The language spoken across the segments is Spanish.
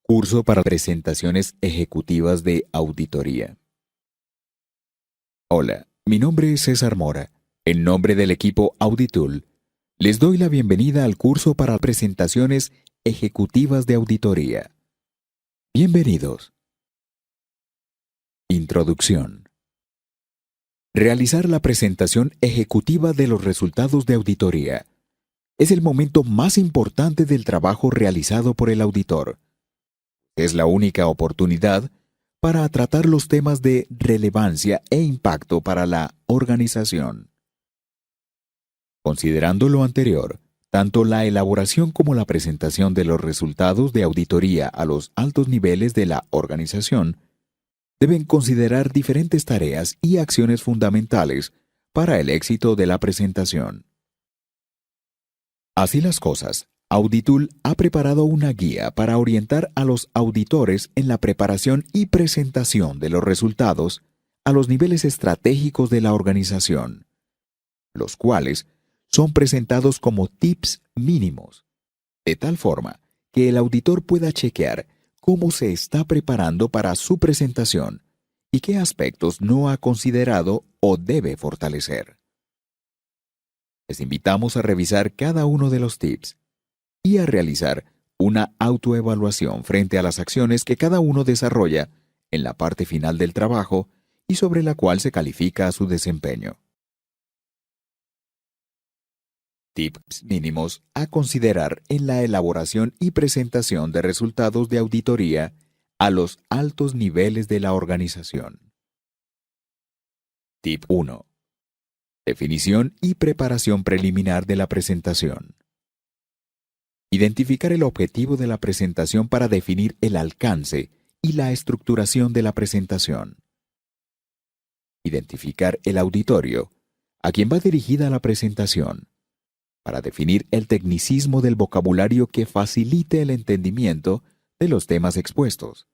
Curso para presentaciones ejecutivas de auditoría. Hola, mi nombre es César Mora. En nombre del equipo Auditool, les doy la bienvenida al curso para presentaciones ejecutivas de auditoría. Bienvenidos. Introducción. Realizar la presentación ejecutiva de los resultados de auditoría es el momento más importante del trabajo realizado por el auditor. Es la única oportunidad para tratar los temas de relevancia e impacto para la organización. Considerando lo anterior, tanto la elaboración como la presentación de los resultados de auditoría a los altos niveles de la organización deben considerar diferentes tareas y acciones fundamentales para el éxito de la presentación. Así las cosas, Auditool ha preparado una guía para orientar a los auditores en la preparación y presentación de los resultados a los niveles estratégicos de la organización, los cuales son presentados como tips mínimos, de tal forma que el auditor pueda chequear cómo se está preparando para su presentación y qué aspectos no ha considerado o debe fortalecer. Les invitamos a revisar cada uno de los tips y a realizar una autoevaluación frente a las acciones que cada uno desarrolla en la parte final del trabajo y sobre la cual se califica su desempeño. Tips mínimos a considerar en la elaboración y presentación de resultados de auditoría a los altos niveles de la organización. Tip 1. Definición y preparación preliminar de la presentación. Identificar el objetivo de la presentación para definir el alcance y la estructuración de la presentación. Identificar el auditorio, a quien va dirigida la presentación, para definir el tecnicismo del vocabulario que facilite el entendimiento de los temas expuestos.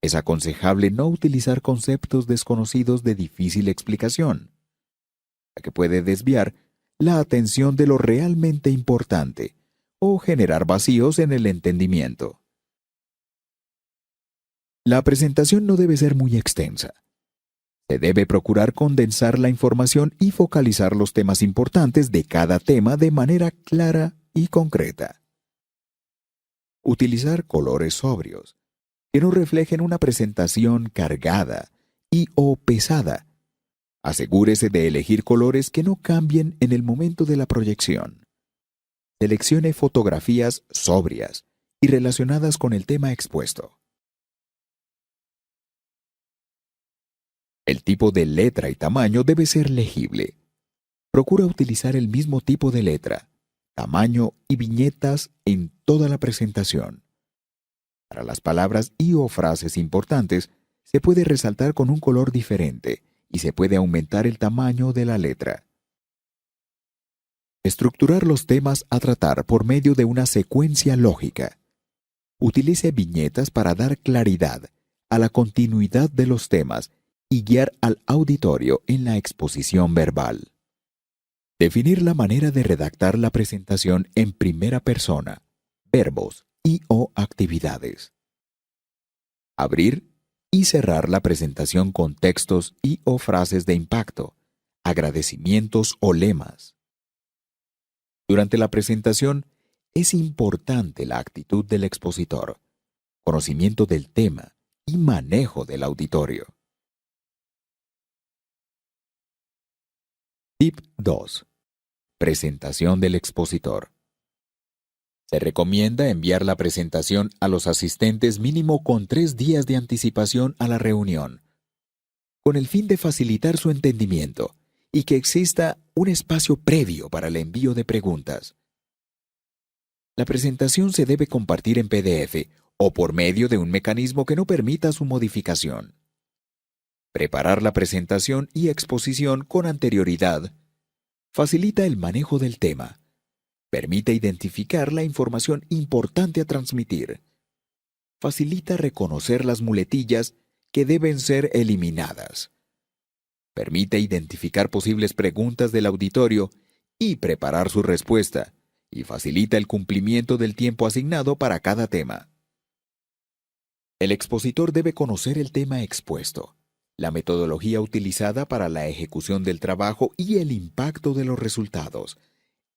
Es aconsejable no utilizar conceptos desconocidos de difícil explicación, ya que puede desviar la atención de lo realmente importante o generar vacíos en el entendimiento. La presentación no debe ser muy extensa. Se debe procurar condensar la información y focalizar los temas importantes de cada tema de manera clara y concreta. Utilizar colores sobrios, que no reflejen una presentación cargada y o pesada. Asegúrese de elegir colores que no cambien en el momento de la proyección. Seleccione fotografías sobrias y relacionadas con el tema expuesto. El tipo de letra y tamaño debe ser legible. Procura utilizar el mismo tipo de letra, tamaño y viñetas en toda la presentación. Para las palabras y o frases importantes, se puede resaltar con un color diferente y se puede aumentar el tamaño de la letra. Estructurar los temas a tratar por medio de una secuencia lógica. Utilice viñetas para dar claridad a la continuidad de los temas y guiar al auditorio en la exposición verbal. Definir la manera de redactar la presentación en primera persona, verbos y o actividades. Abrir y cerrar la presentación con textos y o frases de impacto, agradecimientos o lemas. Durante la presentación, es importante la actitud del expositor, conocimiento del tema y manejo del auditorio. Tip 2. Presentación del expositor. Se recomienda enviar la presentación a los asistentes mínimo con 3 días de anticipación a la reunión, con el fin de facilitar su entendimiento y que exista un espacio previo para el envío de preguntas. La presentación se debe compartir en PDF o por medio de un mecanismo que no permita su modificación. Preparar la presentación y exposición con anterioridad facilita el manejo del tema, permite identificar la información importante a transmitir, facilita reconocer las muletillas que deben ser eliminadas, permite identificar posibles preguntas del auditorio y preparar su respuesta, y facilita el cumplimiento del tiempo asignado para cada tema. El expositor debe conocer el tema expuesto, la metodología utilizada para la ejecución del trabajo y el impacto de los resultados.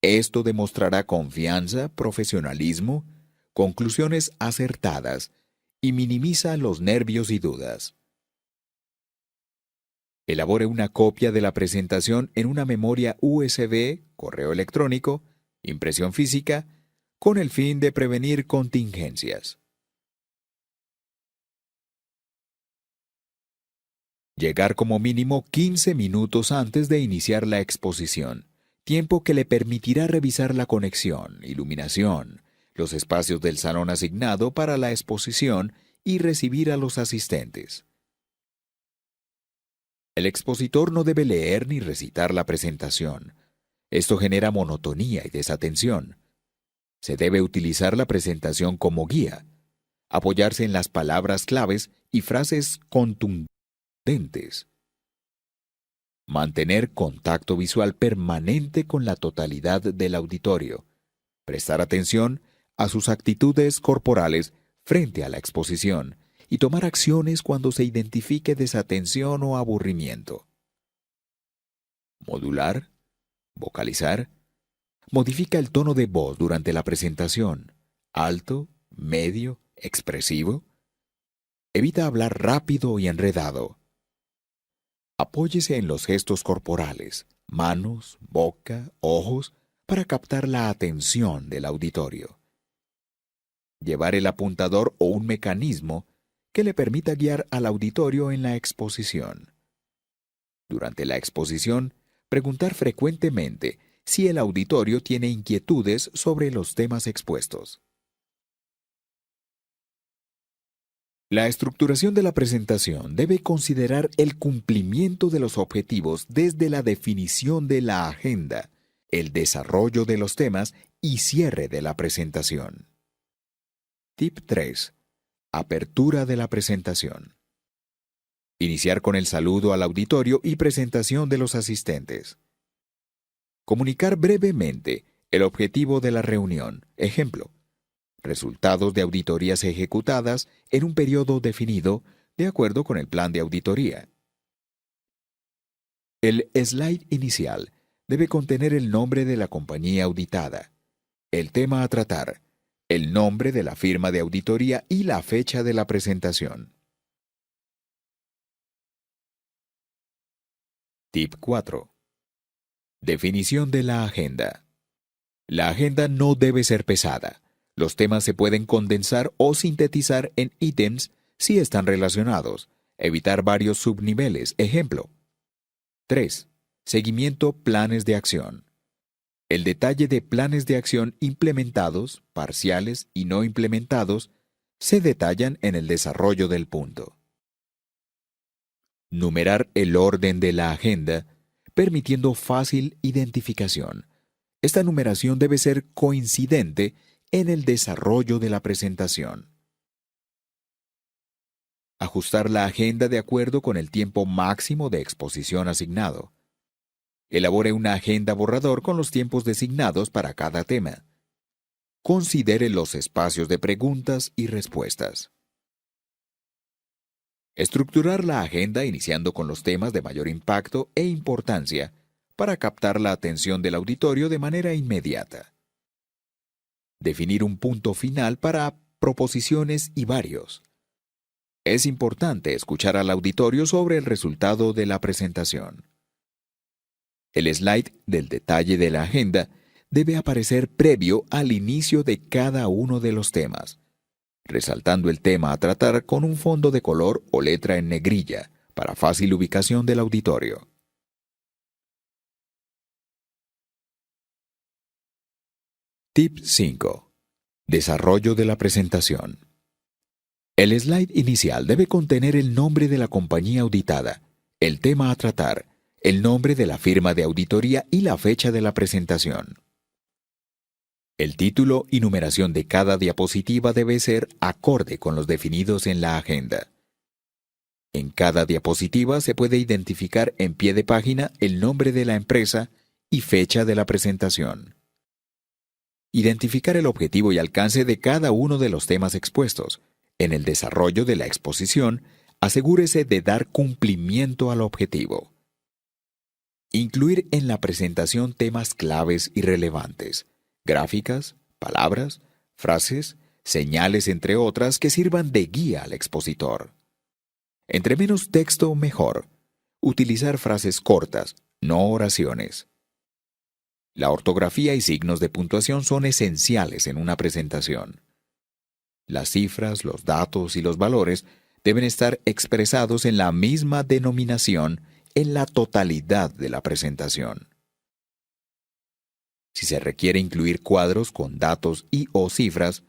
Esto demostrará confianza, profesionalismo, conclusiones acertadas y minimiza los nervios y dudas. Elabore una copia de la presentación en una memoria USB, correo electrónico, impresión física, con el fin de prevenir contingencias. Llegar como mínimo 15 minutos antes de iniciar la exposición, tiempo que le permitirá revisar la conexión, iluminación, los espacios del salón asignado para la exposición y recibir a los asistentes. El expositor no debe leer ni recitar la presentación. Esto genera monotonía y desatención. Se debe utilizar la presentación como guía, apoyarse en las palabras claves y frases contundentes. Mantener contacto visual permanente con la totalidad del auditorio. Prestar atención a sus actitudes corporales frente a la exposición y tomar acciones cuando se identifique desatención o aburrimiento. Modular, vocalizar. Modifica el tono de voz durante la presentación. Alto, medio, expresivo. Evita hablar rápido y enredado. Apóyese en los gestos corporales, manos, boca, ojos, para captar la atención del auditorio. Llevar el apuntador o un mecanismo que le permita guiar al auditorio en la exposición. Durante la exposición, preguntar frecuentemente si el auditorio tiene inquietudes sobre los temas expuestos. La estructuración de la presentación debe considerar el cumplimiento de los objetivos desde la definición de la agenda, el desarrollo de los temas y cierre de la presentación. Tip 3. Apertura de la presentación. Iniciar con el saludo al auditorio y presentación de los asistentes. Comunicar brevemente el objetivo de la reunión. Ejemplo: resultados de auditorías ejecutadas en un periodo definido de acuerdo con el plan de auditoría. El slide inicial debe contener el nombre de la compañía auditada, el tema a tratar, el nombre de la firma de auditoría y la fecha de la presentación. Tip 4. Definición de la agenda. La agenda no debe ser pesada. Los temas se pueden condensar o sintetizar en ítems si están relacionados. Evitar varios subniveles. Ejemplo. 3. Seguimiento planes de acción. El detalle de planes de acción implementados, parciales y no implementados se detallan en el desarrollo del punto. Numerar el orden de la agenda, permitiendo fácil identificación. Esta numeración debe ser coincidente en el desarrollo de la presentación. Ajustar la agenda de acuerdo con el tiempo máximo de exposición asignado. Elabore una agenda borrador con los tiempos designados para cada tema. Considere los espacios de preguntas y respuestas. Estructurar la agenda iniciando con los temas de mayor impacto e importancia para captar la atención del auditorio de manera inmediata. Definir un punto final para proposiciones y varios. Es importante escuchar al auditorio sobre el resultado de la presentación. El slide del detalle de la agenda debe aparecer previo al inicio de cada uno de los temas, resaltando el tema a tratar con un fondo de color o letra en negrilla para fácil ubicación del auditorio. Tip 5. Desarrollo de la presentación. El slide inicial debe contener el nombre de la compañía auditada, el tema a tratar, el nombre de la firma de auditoría y la fecha de la presentación. El título y numeración de cada diapositiva debe ser acorde con los definidos en la agenda. En cada diapositiva se puede identificar en pie de página el nombre de la empresa y fecha de la presentación. Identificar el objetivo y alcance de cada uno de los temas expuestos. En el desarrollo de la exposición, asegúrese de dar cumplimiento al objetivo. Incluir en la presentación temas claves y relevantes, gráficas, palabras, frases, señales, entre otras, que sirvan de guía al expositor. Entre menos texto, mejor. Utilizar frases cortas, no oraciones. La ortografía y signos de puntuación son esenciales en una presentación. Las cifras, los datos y los valores deben estar expresados en la misma denominación en la totalidad de la presentación. Si se requiere incluir cuadros con datos y o cifras,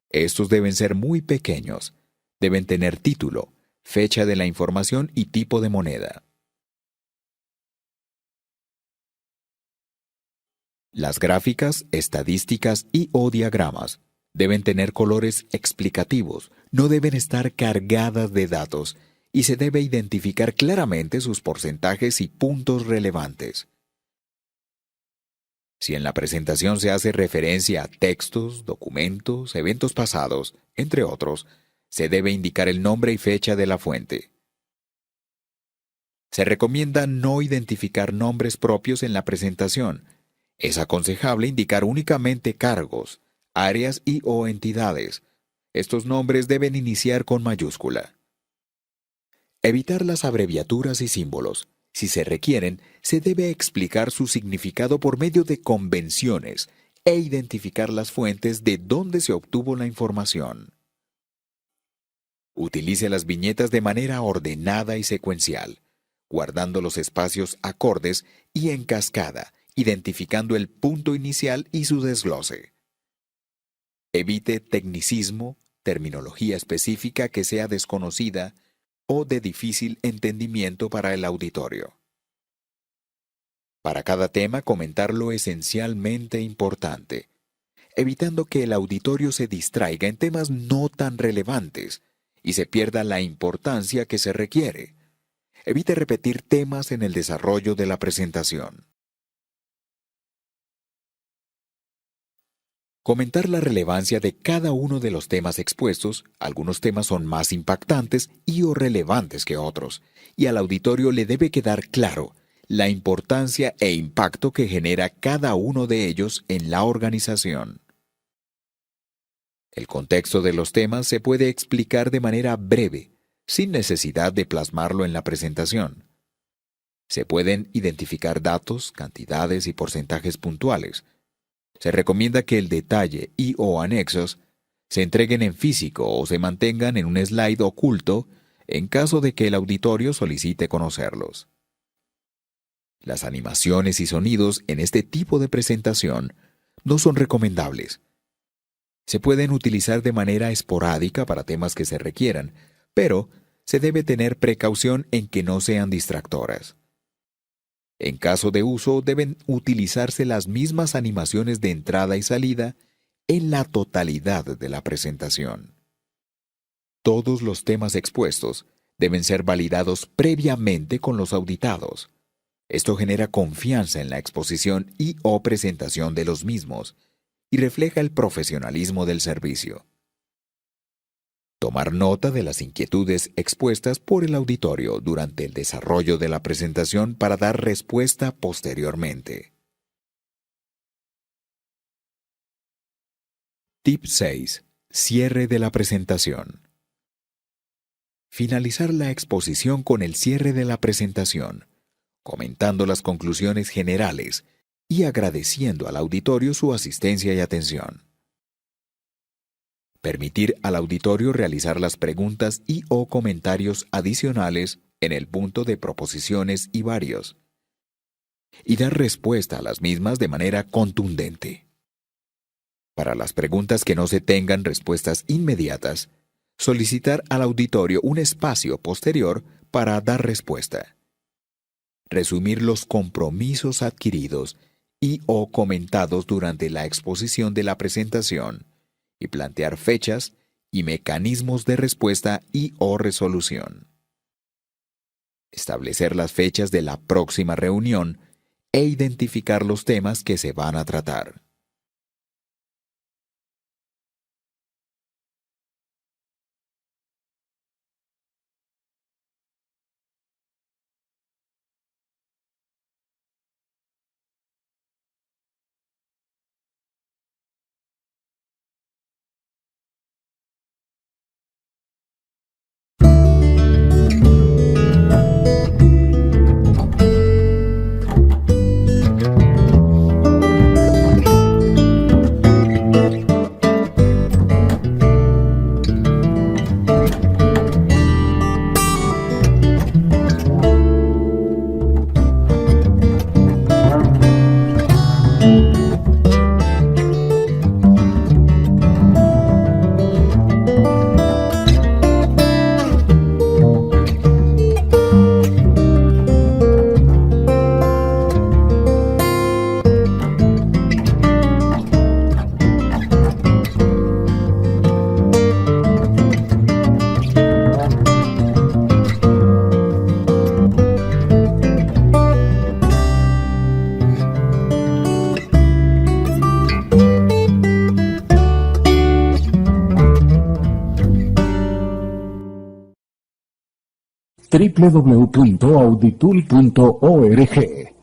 estos deben ser muy pequeños. Deben tener título, fecha de la información y tipo de moneda. Las gráficas, estadísticas y o diagramas deben tener colores explicativos, no deben estar cargadas de datos y se debe identificar claramente sus porcentajes y puntos relevantes. Si en la presentación se hace referencia a textos, documentos, eventos pasados, entre otros, se debe indicar el nombre y fecha de la fuente. Se recomienda no identificar nombres propios en la presentación. Es aconsejable indicar únicamente cargos, áreas y o entidades. Estos nombres deben iniciar con mayúscula. Evitar las abreviaturas y símbolos. Si se requieren, se debe explicar su significado por medio de convenciones e identificar las fuentes de donde se obtuvo la información. Utilice las viñetas de manera ordenada y secuencial, guardando los espacios acordes y en cascada, identificando el punto inicial y su desglose. Evite tecnicismo, terminología específica que sea desconocida o de difícil entendimiento para el auditorio. Para cada tema, comentar lo esencialmente importante, evitando que el auditorio se distraiga en temas no tan relevantes y se pierda la importancia que se requiere. Evite repetir temas en el desarrollo de la presentación. Comentar la relevancia de cada uno de los temas expuestos. Algunos temas son más impactantes y o relevantes que otros, y al auditorio le debe quedar claro la importancia e impacto que genera cada uno de ellos en la organización. El contexto de los temas se puede explicar de manera breve, sin necesidad de plasmarlo en la presentación. Se pueden identificar datos, cantidades y porcentajes puntuales. Se recomienda que el detalle y o anexos se entreguen en físico o se mantengan en un slide oculto en caso de que el auditorio solicite conocerlos. Las animaciones y sonidos en este tipo de presentación no son recomendables. Se pueden utilizar de manera esporádica para temas que se requieran, pero se debe tener precaución en que no sean distractoras. En caso de uso, deben utilizarse las mismas animaciones de entrada y salida en la totalidad de la presentación. Todos los temas expuestos deben ser validados previamente con los auditados. Esto genera confianza en la exposición y o presentación de los mismos y refleja el profesionalismo del servicio. Tomar nota de las inquietudes expuestas por el auditorio durante el desarrollo de la presentación para dar respuesta posteriormente. Tip 6. Cierre de la presentación. Finalizar la exposición con el cierre de la presentación, comentando las conclusiones generales y agradeciendo al auditorio su asistencia y atención. Permitir al auditorio realizar las preguntas y o comentarios adicionales en el punto de proposiciones y varios, y dar respuesta a las mismas de manera contundente. Para las preguntas que no se tengan respuestas inmediatas, solicitar al auditorio un espacio posterior para dar respuesta. Resumir los compromisos adquiridos y o comentados durante la exposición de la presentación, y plantear fechas y mecanismos de respuesta y o resolución. Establecer las fechas de la próxima reunión e identificar los temas que se van a tratar. www.auditul.org.